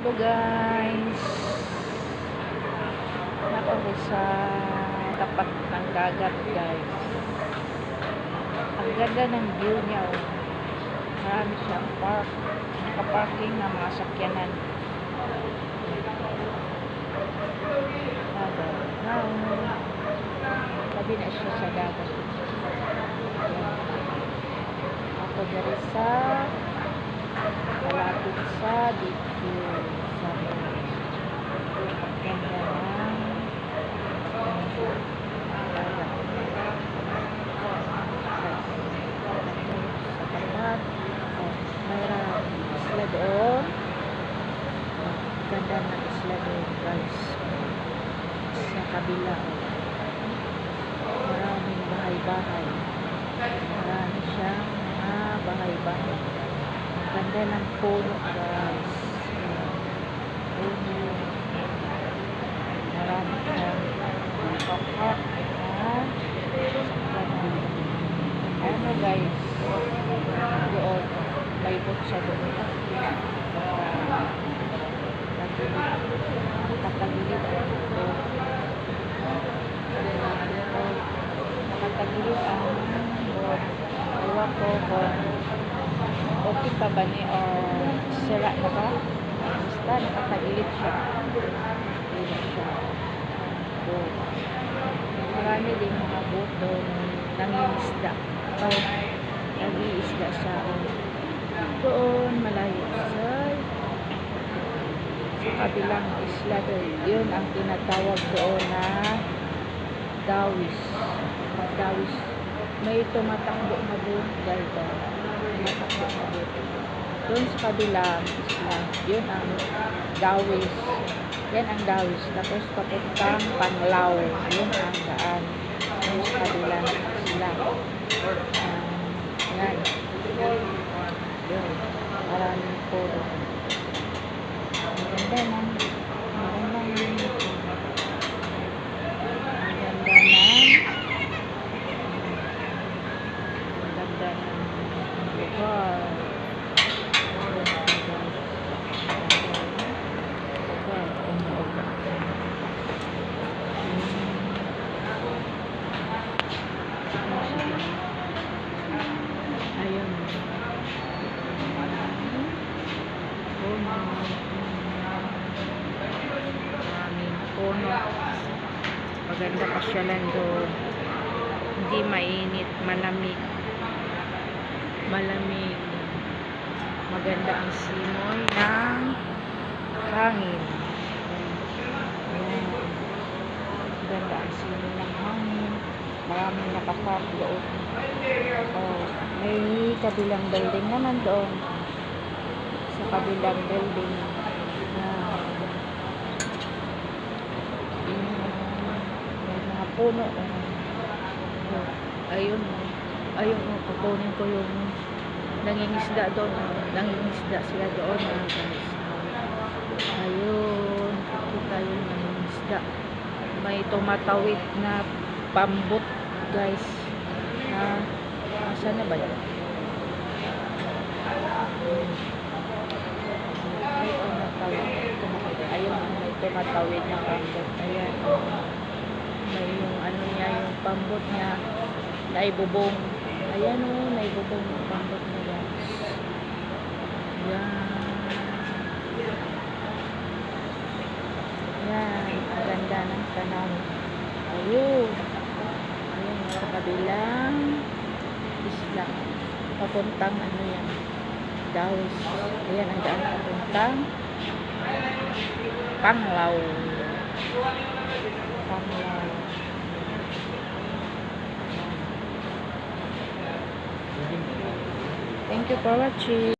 Hello guys, nakako sa tapat ng dagat guys. Ang ganda ng view niya, oh. Marami siyang park, nakaparking ng mga sakyanan. Tabi na siya sa dagat. Ako dari sa malapit sa dito sa ganda ng dagat sa tapat. Mayroon isla doon, ganda ng isla doon guys. Sa kabila maraming bahay-bahay, marami siyang mga bahay-bahay. Ganda ng puno guys, puno, marami siyang papak ano guys, doon may butsa doon, nakatagilid ang doon. Ewan ko kung okay pa ba ni o sira na ba, basta nakatagilid siya. Dito siya doon. Marami din mga boat doon nangingisda o nag-iisda siya doon malayo sa kabilang isla doon. Yun ang tinatawag doon na Dawis. Dawis. May tumatakbo na doon dito. Tumatakbo na doon. Doon sa kabilang isla. Yun ang Dawis. Yan ang Dawis. Tapos papuntang Panglao. Yun ang daan. Doon sa kabilang isla. Yan. Yun. Maraming puro. Maganda na. Maganda pasyalan doon, hindi mainit, malamig, maganda ang simoy ng hangin. Ayan. Maganda ang simoy ng hangin, maraming nakapark doon. May kabilang building naman doon, sa kabilang building puno. Ayun kukunin ko yung nangingisda doon. Nangingisda sila doon guys. Ayun, kita yung nangingisda. May tumatawid na pambot guys. Saan na ba yun? May tumatawid. Ayun, may tumatawid na pambot. Ayan. May yung ano niya, yung pambot niya naibubong. Ayan o, naibubong yung pambot niya guys. Yan, ang ganda ng tanawin. Ayun sa kabilang isla, papuntang ano yan, Dawis. Ayan ang daan papuntang Panglao. Thank you for watching.